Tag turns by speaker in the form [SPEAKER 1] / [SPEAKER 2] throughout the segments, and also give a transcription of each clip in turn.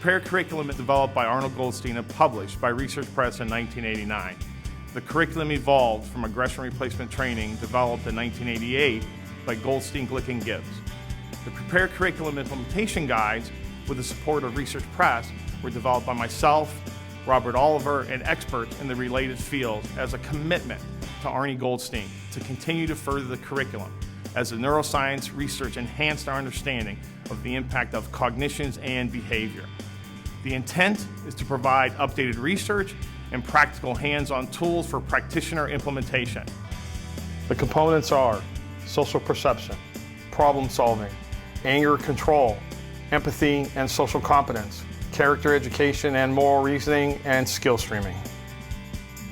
[SPEAKER 1] prepared curriculum is developed by Arnold Goldstein and published by Research Press in 1989. The curriculum evolved from aggression replacement training developed in 1988 by Goldstein, Glick, and Gibbs. The prepared curriculum implementation guides, with the support of Research Press, were developed by myself, Robert Oliver, and experts in the related fields as a commitment to Arnie Goldstein to continue to further the curriculum as the neuroscience research enhanced our understanding of the impact of cognitions and behavior. The intent is to provide updated research and practical hands-on tools for practitioner implementation.
[SPEAKER 2] The components are social perception, problem solving, anger control, empathy and social competence, character education and moral reasoning, and skill streaming.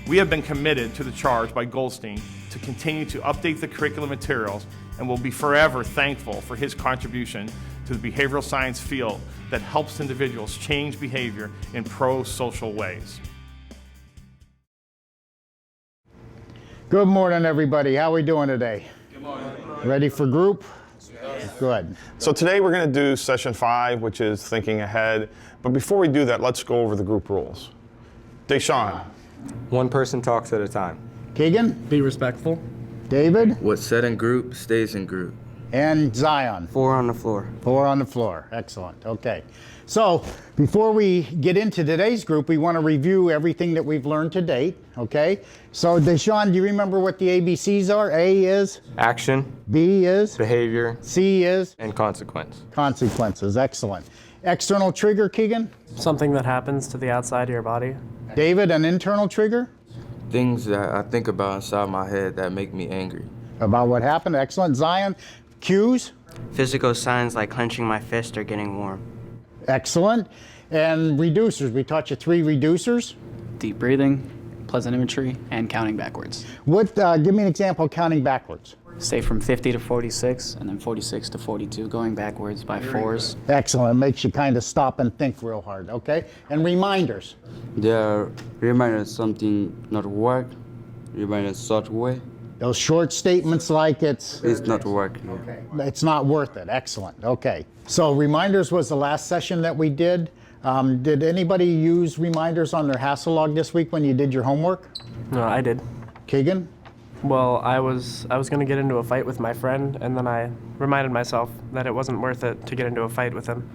[SPEAKER 1] We have been committed to the charge by Goldstein to continue to update the curriculum materials and will be forever thankful for his contribution to the behavioral science field that helps individuals change behavior in pro-social ways.
[SPEAKER 3] Good morning, everybody. How are we doing today?
[SPEAKER 4] Good morning.
[SPEAKER 3] Ready for group? Yes. Good.
[SPEAKER 2] So today we're going to do session 5, which is thinking ahead. But before we do that, let's go over the group rules. Deshaun.
[SPEAKER 4] One person talks at a time.
[SPEAKER 3] Keegan?
[SPEAKER 5] Be respectful.
[SPEAKER 3] David?
[SPEAKER 6] What's said in group stays in group.
[SPEAKER 3] And Zion?
[SPEAKER 6] 4 on the floor.
[SPEAKER 3] 4 on the floor. Excellent. Okay. So before we get into today's group, we want to review everything that we've learned to date. Okay. So Deshaun, do you remember what the ABCs are? A is?
[SPEAKER 4] Action,
[SPEAKER 3] B is?
[SPEAKER 4] behavior,
[SPEAKER 3] C is?
[SPEAKER 4] and consequence.
[SPEAKER 3] Consequences. Excellent. External trigger, Keegan?
[SPEAKER 5] Something that happens to the outside of your body.
[SPEAKER 3] David, an internal trigger?
[SPEAKER 6] Things that I think about inside my head that make me angry.
[SPEAKER 3] About what happened. Excellent. Zion, cues?
[SPEAKER 7] Physical signs like clenching my fist or getting warm.
[SPEAKER 3] Excellent. And reducers. We taught you 3 reducers.
[SPEAKER 8] Deep breathing, pleasant imagery, and counting backwards.
[SPEAKER 3] What? Give me an example of counting backwards.
[SPEAKER 8] Say from 50 to 46, and then 46 to 42, going backwards by 4s.
[SPEAKER 3] Excellent. It makes you kind of stop and think real hard, okay? And reminders.
[SPEAKER 9] There reminders something not work, reminders such way.
[SPEAKER 3] Those short statements like it's
[SPEAKER 9] not working.
[SPEAKER 3] Okay. It's not worth it. Excellent. Okay. So reminders was the last session that we did. Did anybody use reminders on their Hassel log this week when you did your homework?
[SPEAKER 5] No, I did.
[SPEAKER 3] Keegan?
[SPEAKER 5] Well, I was going to get into a fight with my friend, and then I reminded myself that it wasn't worth it to get into a fight with him.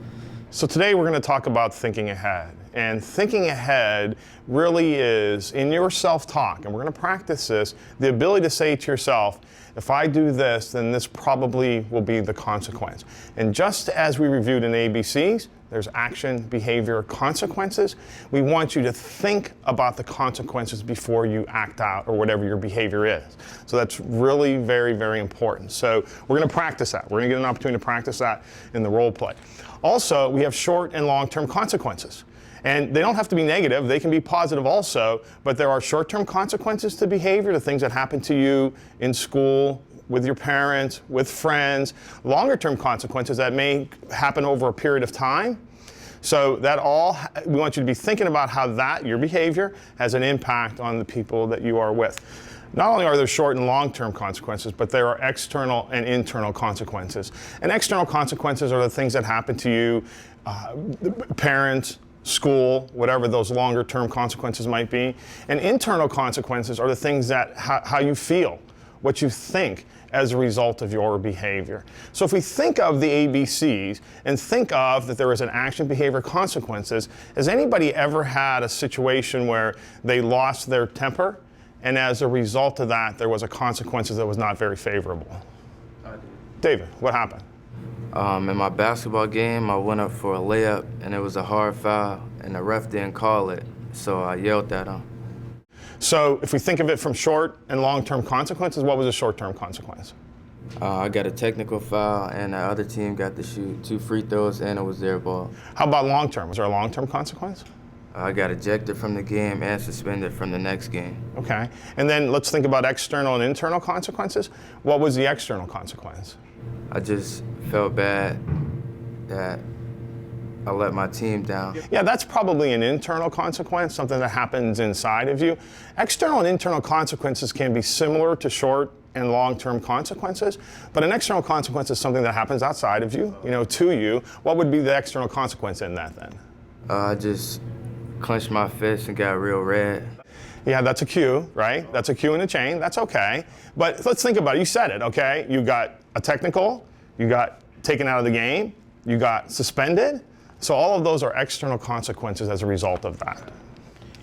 [SPEAKER 2] So today we're going to talk about thinking ahead. And thinking ahead really is in your self-talk, and we're going to practice this, the ability to say to yourself, if I do this, then this probably will be the consequence. And just as we reviewed in ABCs, there's action, behavior, consequences. We want you to think about the consequences before you act out or whatever your behavior is. So that's really very, very important. So we're going to practice that. We're going to get an opportunity to practice that in the role play. Also, we have short and long-term consequences. And they don't have to be negative, they can be positive also, but there are short-term consequences to behavior, to things that happen to you in school, with your parents, with friends, longer-term consequences that may happen over a period of time. So that all, we want you to be thinking about how that, your behavior, has an impact on the people that you are with. Not only are there short and long-term consequences, but there are external and internal consequences. And external consequences are the things that happen to you, parents, school, whatever those longer-term consequences might be. And internal consequences are the things that, how you feel, what you think as a result of your behavior. So if we think of the ABCs and think of that there is an action, behavior, consequences, has anybody ever had a situation where they lost their temper and as a result of that there was a consequence that was not very favorable? David, what happened?
[SPEAKER 6] In my basketball game, I went up for a layup, and it was a hard foul, and the ref didn't call it, so I yelled at him.
[SPEAKER 2] So if we think of it from short and long-term consequences, what was a short-term consequence?
[SPEAKER 6] I got a technical foul, and the other team got to shoot 2 free throws, and it was their ball.
[SPEAKER 2] How about long-term? Was there a long-term consequence?
[SPEAKER 6] I got ejected from the game and suspended from the next game.
[SPEAKER 2] Okay. And then let's think about external and internal consequences. What was the external consequence?
[SPEAKER 6] I just felt bad that I let my team down.
[SPEAKER 2] Yeah, that's probably an internal consequence, something that happens inside of you. External and internal consequences can be similar to short and long-term consequences, but an external consequence is something that happens outside of you, to you. What would be the external consequence in that then?
[SPEAKER 6] I just clenched my fist and got real red.
[SPEAKER 2] Yeah, that's a cue, right? That's a cue in the chain. That's okay. But let's think about it. You said it, okay? You got a technical, you got taken out of the game, you got suspended. So all of those are external consequences as a result of that.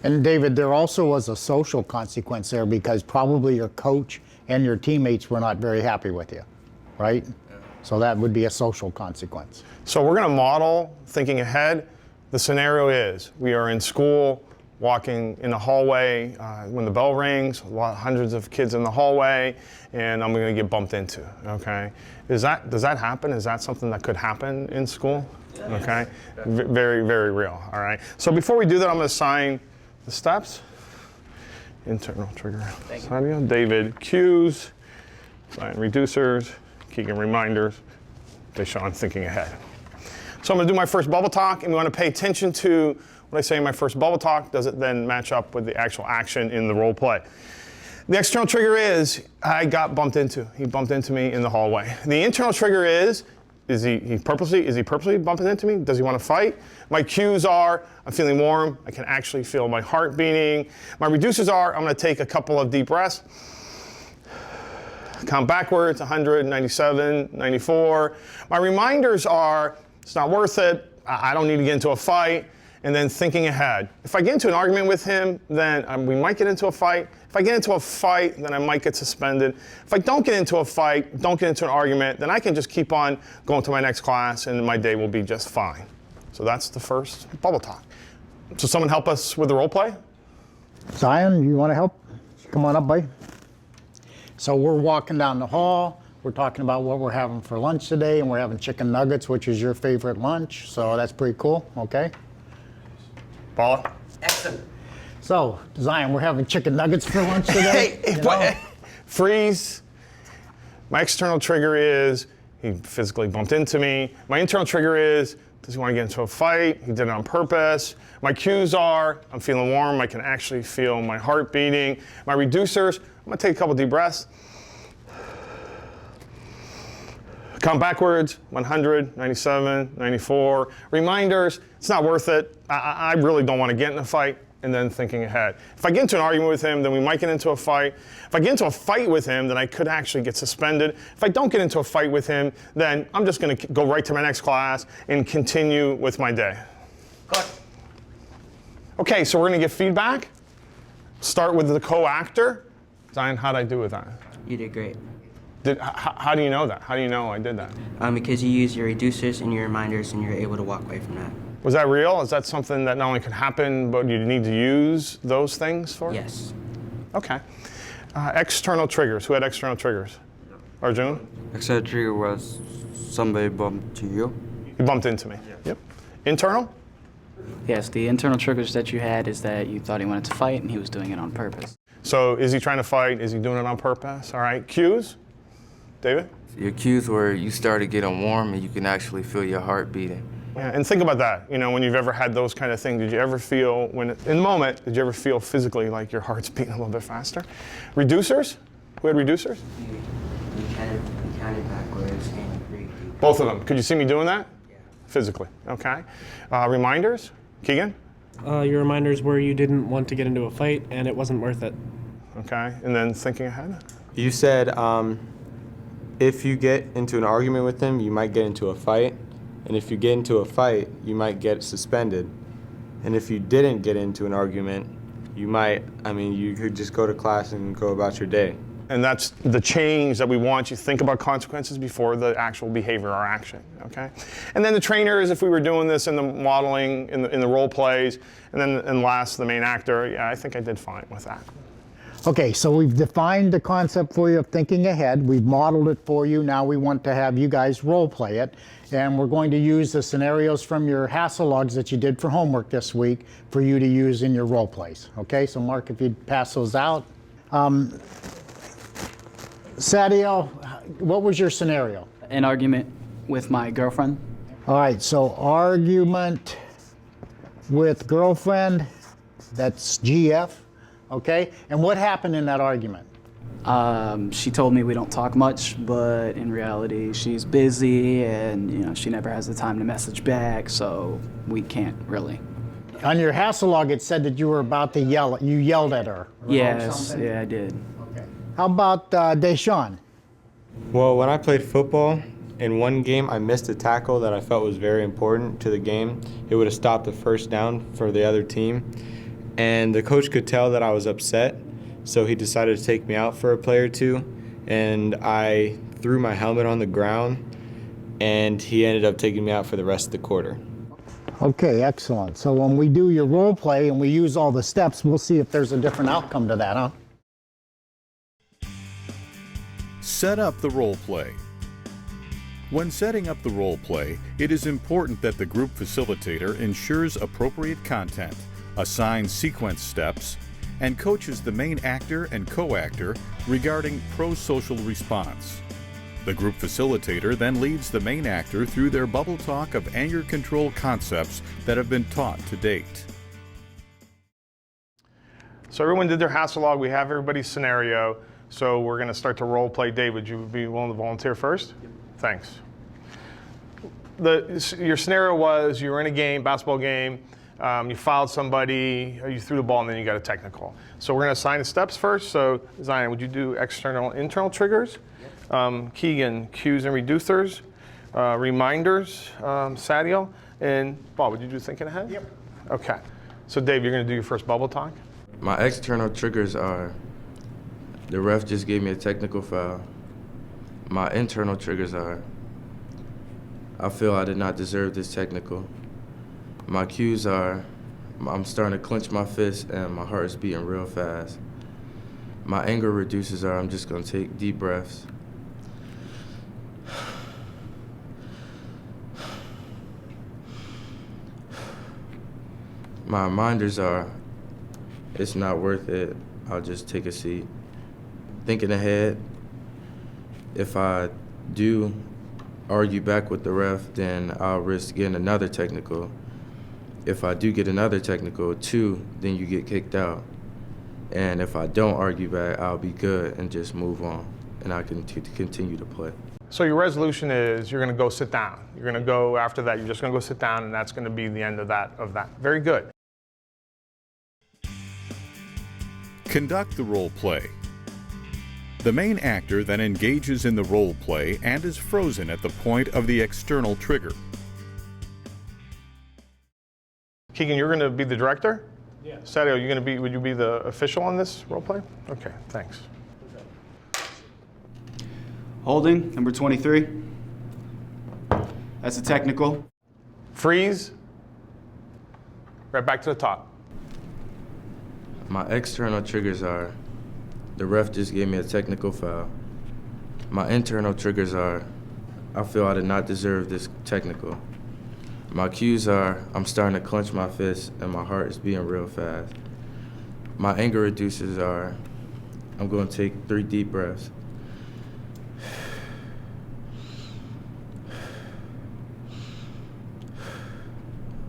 [SPEAKER 3] And David, there also was a social consequence there because probably your coach and your teammates were not very happy with you, right? So that would be a social consequence.
[SPEAKER 2] So we're going to model thinking ahead. The scenario is we are in school, walking in the hallway when the bell rings, hundreds of kids in the hallway, and I'm going to get bumped into, okay? Does that happen? Is that something that could happen in school? Okay, very, very real, all right? So before we do that, I'm going to assign the steps. Internal trigger, Sadio, David, cues, sign reducers, Keegan reminders, Deshaun thinking ahead. So I'm going to do my first bubble talk, and we want to pay attention to what I say in my first bubble talk. Does it then match up with the actual action in the role play? The external trigger is I got bumped into. He bumped into me in the hallway. The internal trigger is he purposely bumping into me? Does he want to fight? My cues are I'm feeling warm. I can actually feel my heart beating. My reducers are I'm going to take a couple of deep breaths. Count backwards, 100, 97, 94. My reminders are it's not worth it. I don't need to get into a fight. And then thinking ahead. If I get into an argument with him, then we might get into a fight. If I get into a fight, then I might get suspended. If I don't get into a fight, don't get into an argument, then I can just keep on going to my next class and my day will be just fine. So that's the first bubble talk. So someone help us with the role play?
[SPEAKER 3] Zion, you want to help? Come on up, buddy. So we're walking down the hall. We're talking about what we're having for lunch today, and we're having chicken nuggets, which is your favorite lunch. So that's pretty cool, okay?
[SPEAKER 2] Paula?
[SPEAKER 7] Excellent.
[SPEAKER 3] So, Zion, we're having chicken nuggets for lunch today.
[SPEAKER 2] Freeze. My external trigger is he physically bumped into me. My internal trigger is does he want to get into a fight? He did it on purpose. My cues are I'm feeling warm. I can actually feel my heart beating. My reducers, I'm going to take a couple deep breaths. Count backwards, 100, 97, 94. Reminders, it's not worth it. I really don't want to get in a fight. And then thinking ahead. If I get into an argument with him, then we might get into a fight. If I get into a fight with him, then I could actually get suspended. If I don't get into a fight with him, then I'm just going to go right to my next class and continue with my day.
[SPEAKER 7] Cut.
[SPEAKER 2] Okay, so we're going to get feedback. Start with the co-actor. Zion, how'd I do with that?
[SPEAKER 7] You did great.
[SPEAKER 2] How do you know that? How do you know I did that?
[SPEAKER 7] Because you use your reducers and your reminders and you're able to walk away from that.
[SPEAKER 2] Was that real? Is that something that not only could happen, but you need to use those things for?
[SPEAKER 7] Yes.
[SPEAKER 2] Okay. External triggers. Who had external triggers? Arjun?
[SPEAKER 9] External trigger was somebody bumped to you.
[SPEAKER 2] He bumped into me. Yep. Internal?
[SPEAKER 8] Yes, the internal triggers that you had is that you thought he wanted to fight and he was doing it on purpose.
[SPEAKER 2] So is he trying to fight? Is he doing it on purpose? All right. Cues? David?
[SPEAKER 6] Your cues were you started getting warm and you can actually feel your heart beating.
[SPEAKER 2] Yeah, and think about that. You know, when you've ever had those kind of things, did you ever feel, in the moment, did you ever feel physically like your heart's beating a little bit faster? Reducers? Who had reducers?
[SPEAKER 7] You counted backwards and breathed.
[SPEAKER 2] Both of them. Could you see me doing that?
[SPEAKER 7] Yeah.
[SPEAKER 2] Physically. Okay. Reminders? Keegan?
[SPEAKER 5] Your reminders were you didn't want to get into a fight and it wasn't worth it.
[SPEAKER 2] Okay. And then thinking ahead?
[SPEAKER 4] You said if you get into an argument with him, you might get into a fight. And if you get into a fight, you might get suspended. And if you didn't get into an argument, you could just go to class and go about your day.
[SPEAKER 2] And that's the change that we want you to think about consequences before the actual behavior or action, okay? And then the trainers, if we were doing this in the modeling, in the role plays, and last, the main actor, yeah, I think I did fine with that.
[SPEAKER 3] Okay, so we've defined the concept for you of thinking ahead. We've modeled it for you. Now we want to have you guys role play it. And we're going to use the scenarios from your Hassel logs that you did for homework this week for you to use in your role plays. Okay, so Mark, if you'd pass those out. Sadio, what was your scenario?
[SPEAKER 8] An argument with my girlfriend.
[SPEAKER 3] All right, so argument with girlfriend, that's GF, okay? And what happened in that argument?
[SPEAKER 8] She told me we don't talk much, but in reality, she's busy and she never has the time to message back, so we can't really
[SPEAKER 3] On your Hasselog, it said that you were about to yell. You yelled at her.
[SPEAKER 8] Yes, yeah, I did.
[SPEAKER 3] Okay. How about Deshaun?
[SPEAKER 4] Well, when I played football, in one game I missed a tackle that I felt was very important to the game. It would have stopped the first down for the other team. And the coach could tell that I was upset, so he decided to take me out for a play or two. And I threw my helmet on the ground, and he ended up taking me out for the rest of the quarter.
[SPEAKER 3] Okay, excellent. So when we do your role play and we use all the steps, we'll see if there's a different outcome to that, huh?
[SPEAKER 10] Set up the role play. When setting up the role play, it is important that the group facilitator ensures appropriate content, assigns sequence steps, and coaches the main actor and co-actor regarding pro-social response. The group facilitator then leads the main actor through their bubble talk of anger control concepts that have been taught to date.
[SPEAKER 2] So everyone did their Hasselog. We have everybody's scenario. So we're going to start to role play. Dave, would you be willing to volunteer first? Yep. Thanks. Your scenario was you were in a game, basketball game. You fouled somebody, or you threw the ball, and then you got a technical. So we're going to assign the steps first. So Zion, would you do external, internal triggers? Keegan, cues and reducers, reminders, Sadio, and Bob, would you do thinking ahead? Yep. Okay. So Dave, you're going to do your first bubble talk?
[SPEAKER 6] My external triggers are the ref just gave me a technical foul. My internal triggers are I feel I did not deserve this technical. My cues are I'm starting to clench my fist and my heart is beating real fast. My anger reducers are I'm just going to take deep breaths. My reminders are it's not worth it. I'll just take a seat. Thinking ahead, if I do argue back with the ref, then I'll risk getting another technical. If I do get another technical, 2, then you get kicked out. And if I don't argue back, I'll be good and just move on, and I can continue to play.
[SPEAKER 2] So your resolution is you're going to go sit down. You're going to go after that. You're just going to go sit down, and that's going to be the end of that. Very good.
[SPEAKER 10] Conduct the role play. The main actor then engages in the role play and is frozen at the point of the external trigger.
[SPEAKER 2] Keegan, you're going to be the director? Yeah. Sadio, would you be the official on this role play? Okay, thanks.
[SPEAKER 8] Holding, number 23. That's a technical.
[SPEAKER 2] Freeze. Right back to the top.
[SPEAKER 6] My external triggers are the ref just gave me a technical foul. My internal triggers are I feel I did not deserve this technical. My cues are I'm starting to clench my fist and my heart is beating real fast. My anger reducers are I'm going to take 3 deep breaths.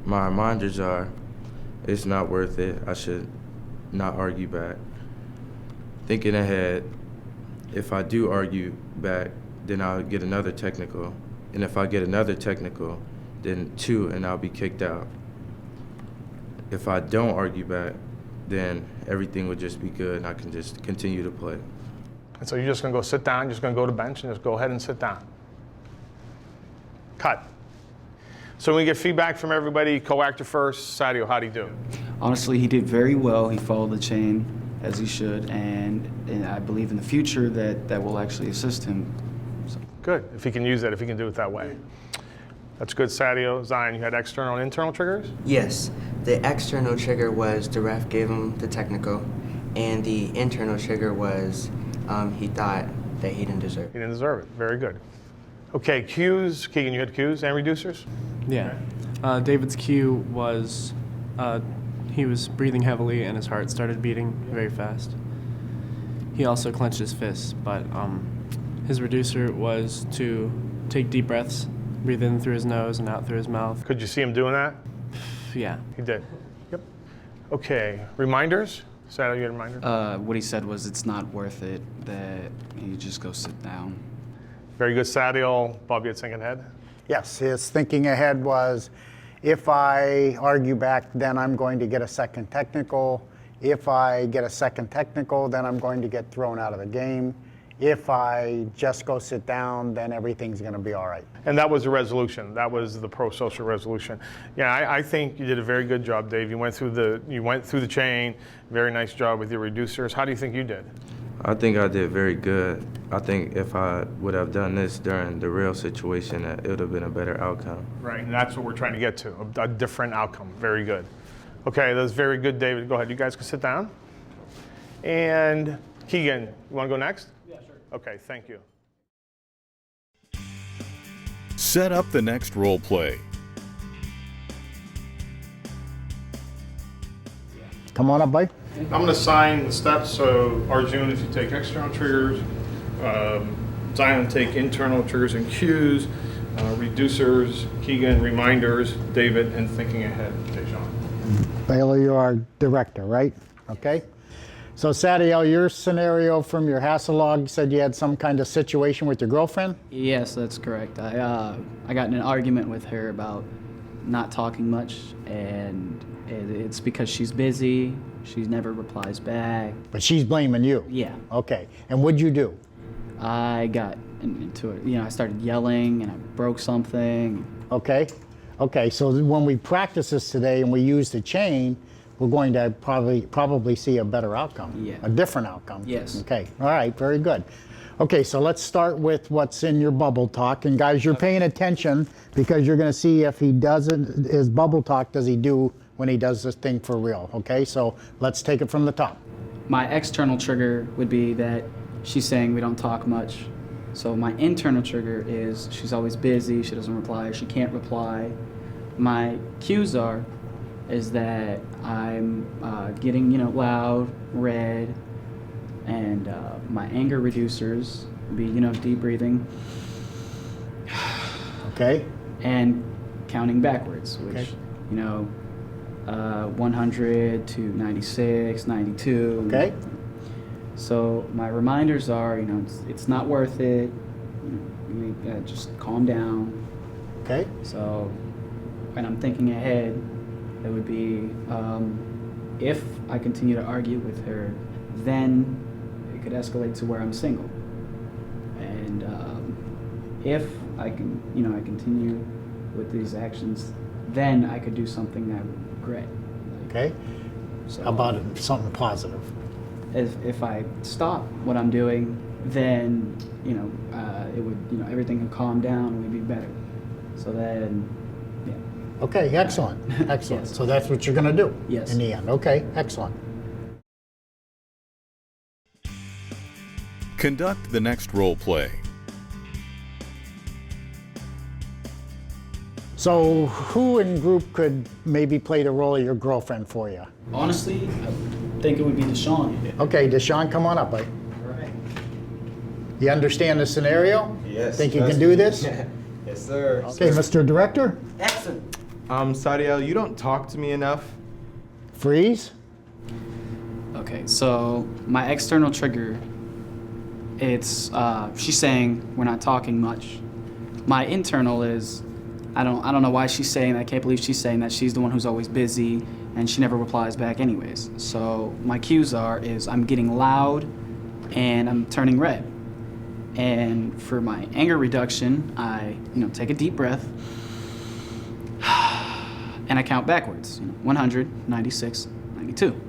[SPEAKER 6] My reminders are it's not worth it. I should not argue back. Thinking ahead, if I do argue back, then I'll get another technical. And if I get another technical, then 2 and I'll be kicked out. If I don't argue back, then everything would just be good and I can just continue to play.
[SPEAKER 2] And so you're just going to go sit down, you're just going to go to the bench and just go ahead and sit down. Cut. So when we get feedback from everybody, co-actor first, Sadio, how'd he do?
[SPEAKER 8] Honestly, he did very well. He followed the chain as he should, and I believe in the future that will actually assist him. So.
[SPEAKER 2] Good, if he can use that, if he can do it that way. That's good, Sadio. Zion, you had external and internal triggers?
[SPEAKER 7] Yes, the external trigger was the ref gave him the technical, and the internal trigger was he thought that he didn't deserve it.
[SPEAKER 2] He didn't deserve it, very good. Okay, cues. Keegan, you had cues and reducers?
[SPEAKER 5] Yeah. David's cue was he was breathing heavily and his heart started beating very fast. He also clenched his fists, but his reducer was to take deep breaths, breathe in through his nose and out through his mouth.
[SPEAKER 2] Could you see him doing that?
[SPEAKER 5] Yeah.
[SPEAKER 2] He did. Yep. Okay, reminders? Sadio, you had a reminder?
[SPEAKER 8] What he said was it's not worth it, that you just go sit down.
[SPEAKER 2] Very good, Sadio. Bob, you had thinking ahead?
[SPEAKER 3] Yes, his thinking ahead was If I argue back, then I'm going to get a second technical. If I get a second technical, then I'm going to get thrown out of the game. If I just go sit down, then everything's going to be all right.
[SPEAKER 2] And that was the resolution. That was the pro-social resolution. Yeah, I think you did a very good job, Dave. You went through the chain. Very nice job with your reducers. How do you think you did?
[SPEAKER 6] I think I did very good. I think if I would have done this during the real situation, it would have been a better outcome.
[SPEAKER 2] Right, and that's what we're trying to get to, a different outcome. Very good. Okay, that's very good, David. Go ahead. You guys can sit down. And Keegan, you want to go next? Yeah, sure. Okay, thank you.
[SPEAKER 10] Set up the next role play.
[SPEAKER 3] Come on up, buddy.
[SPEAKER 2] I'm going to sign the steps. So Arjun, if you take external triggers, Zion take internal triggers and cues, reducers, Keegan reminders, David, and thinking ahead, Dejan.
[SPEAKER 3] Baylor, you're our director, right? Okay. So Sadiel, your scenario from your Hasselog said you had some kind of situation with your girlfriend?
[SPEAKER 11] Yes, that's correct. I got in an argument with her about not talking much, and it's because she's busy. She never replies back.
[SPEAKER 3] But she's blaming you?
[SPEAKER 11] Yeah.
[SPEAKER 3] Okay. And what'd you do?
[SPEAKER 11] I got into it. I started yelling, and I broke something.
[SPEAKER 3] Okay. Okay, so when we practice this today and we use the chain, we're going to probably see a better outcome.
[SPEAKER 11] Yeah.
[SPEAKER 3] A different outcome.
[SPEAKER 11] Yes.
[SPEAKER 3] Okay. All right. Very good. Okay, so let's start with what's in your bubble talk. And guys, you're paying attention because you're going to see if he does it, his bubble talk, does he do when he does this thing for real. Okay, so let's take it from the top.
[SPEAKER 11] My external trigger would be that she's saying we don't talk much. So my internal trigger is she's always busy, she doesn't reply, she can't reply. My cues is that I'm getting loud, red, and my anger reducers would be deep breathing.
[SPEAKER 3] Okay.
[SPEAKER 11] And counting backwards, which
[SPEAKER 3] Okay.
[SPEAKER 11] 100 to 96, 92.
[SPEAKER 3] Okay.
[SPEAKER 11] So my reminders are, it's not worth it. Just calm down.
[SPEAKER 3] Okay.
[SPEAKER 11] So when I'm thinking ahead, it would be if I continue to argue with her, then it could escalate to where I'm single. And if I can, I continue with these actions, then I could do something that I would regret.
[SPEAKER 3] Okay.
[SPEAKER 11] So
[SPEAKER 3] How about something positive?
[SPEAKER 11] if I stop what I'm doing, then it would everything can calm down and we'd be better. So then, yeah.
[SPEAKER 3] Okay, excellent. Excellent.
[SPEAKER 11] Yes.
[SPEAKER 3] So that's what you're going to do
[SPEAKER 11] Yes.
[SPEAKER 3] in the end. Okay, excellent.
[SPEAKER 10] Conduct the next role play.
[SPEAKER 3] So who in group could maybe play the role of your girlfriend for you?
[SPEAKER 11] Honestly, I think it would be Deshaun.
[SPEAKER 3] Okay, Deshaun, come on up, buddy.
[SPEAKER 4] All right.
[SPEAKER 3] You understand the scenario?
[SPEAKER 4] Yes.
[SPEAKER 3] Think you can do this?
[SPEAKER 4] Yes, sir.
[SPEAKER 3] Okay, Mr. Director,
[SPEAKER 7] Excellent.
[SPEAKER 4] Sadiel, you don't talk to me enough.
[SPEAKER 3] freeze.
[SPEAKER 11] Okay, so my external trigger, it's she's saying we're not talking much. My internal is I don't know why she's saying that. I can't believe she's saying that. She's the one who's always busy and she never replies back anyways. So my cues is I'm getting loud and I'm turning red. And for my anger reduction, I take a deep breath and I count backwards. 100, 96, 92.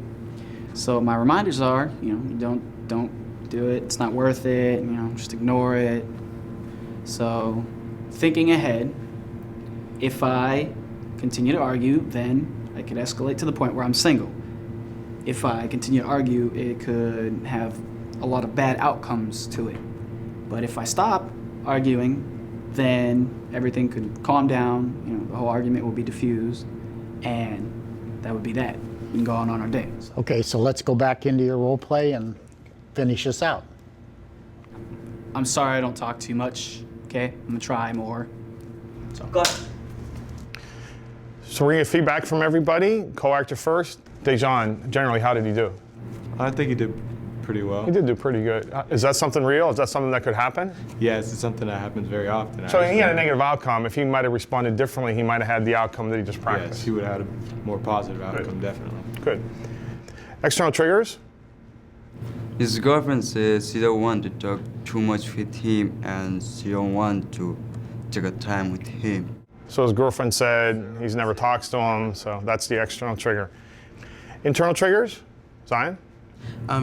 [SPEAKER 11] So my reminders are, don't do it. It's not worth it. Just ignore it. So thinking ahead, if I continue to argue, then I could escalate to the point where I'm single. If I continue to argue, it could have a lot of bad outcomes to it. But if I stop arguing, then everything could calm down. The whole argument will be diffused, and that would be that. We can go on our day.
[SPEAKER 3] Okay, so let's go back into your role play and finish this out.
[SPEAKER 11] I'm sorry I don't talk too much. Okay, I'm gonna try more. So.
[SPEAKER 7] Go ahead.
[SPEAKER 2] So we're going to get feedback from everybody. Co-actor first. Dejan, generally, how did he do?
[SPEAKER 4] I think he did pretty well.
[SPEAKER 2] He did do pretty good. Is that something real? Is that something that could happen?
[SPEAKER 4] Yes, it's something that happens very often.
[SPEAKER 2] So he
[SPEAKER 4] actually.
[SPEAKER 2] had a negative outcome. If he might have responded differently, he might have had the outcome that he just practiced.
[SPEAKER 4] Yes, he would have had a more positive outcome, definitely.
[SPEAKER 2] Good. External triggers?
[SPEAKER 9] His girlfriend says she don't want to talk too much with him and she don't want to take a time with him.
[SPEAKER 2] So his girlfriend said he's never talks to him, so that's the external trigger. Internal triggers? Zion?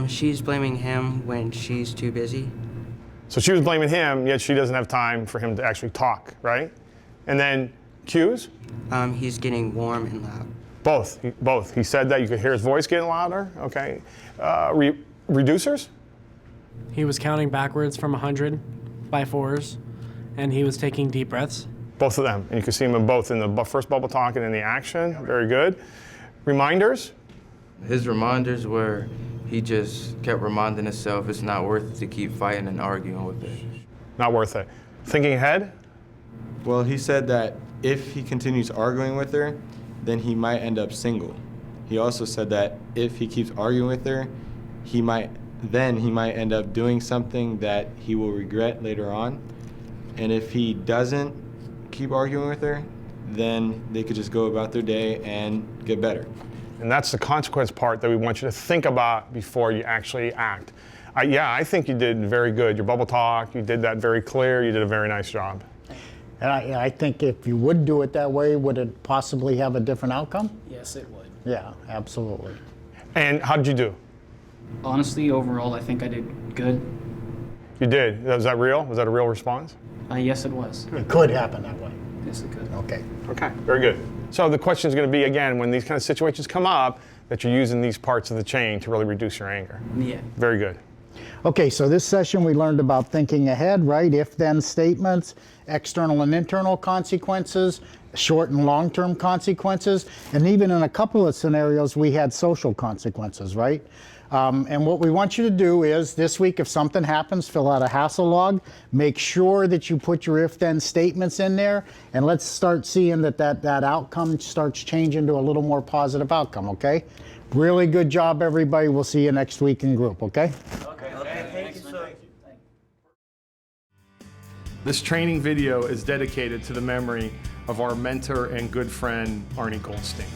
[SPEAKER 7] She's blaming him when she's too busy.
[SPEAKER 2] So she was blaming him, yet she doesn't have time for him to actually talk, right? And then cues?
[SPEAKER 7] He's getting warm and loud.
[SPEAKER 2] Both. He said that you could hear his voice getting louder, okay. Reducers?
[SPEAKER 5] He was counting backwards from 100 by fours, and he was taking deep breaths.
[SPEAKER 2] Both of them. And you can see them in both in the first bubble talk and in the action. Very good. Reminders?
[SPEAKER 6] His reminders were he just kept reminding himself it's not worth it to keep fighting and arguing with it.
[SPEAKER 2] Not worth it. Thinking ahead?
[SPEAKER 4] Well, he said that if he continues arguing with her, then he might end up single. He also said that if he keeps arguing with her, he might end up doing something that he will regret later on. And if he doesn't keep arguing with her, then they could just go about their day and get better.
[SPEAKER 2] And that's the consequence part that we want you to think about before you actually act. I think you did very good. Your bubble talk, you did that very clear. You did a very nice job.
[SPEAKER 3] And I think if you would do it that way, would it possibly have a different outcome?
[SPEAKER 11] Yes, it would.
[SPEAKER 3] Yeah, absolutely.
[SPEAKER 2] And how did you do?
[SPEAKER 11] Honestly, overall, I think I did good.
[SPEAKER 2] You did. Was that real? Was that a real response?
[SPEAKER 11] Yes, it was.
[SPEAKER 3] It could happen that way.
[SPEAKER 11] Yes, it could.
[SPEAKER 3] Okay.
[SPEAKER 2] Okay, very good. So the question is going to be, again, when these kind of situations come up, that you're using these parts of the chain to really reduce your anger.
[SPEAKER 11] Yeah.
[SPEAKER 2] Very good.
[SPEAKER 3] Okay, so this session we learned about thinking ahead, right? If-then statements, external and internal consequences, short and long-term consequences, and even in a couple of scenarios we had social consequences, right? And what we want you to do is, this week if something happens, fill out a hassle log, make sure that you put your if-then statements in there, and let's start seeing that outcome starts changing to a little more positive outcome, okay? Really good job, everybody. We'll see you next week in group, okay?
[SPEAKER 1] This training video is dedicated to the memory of our mentor and good friend, Arnie Goldstein.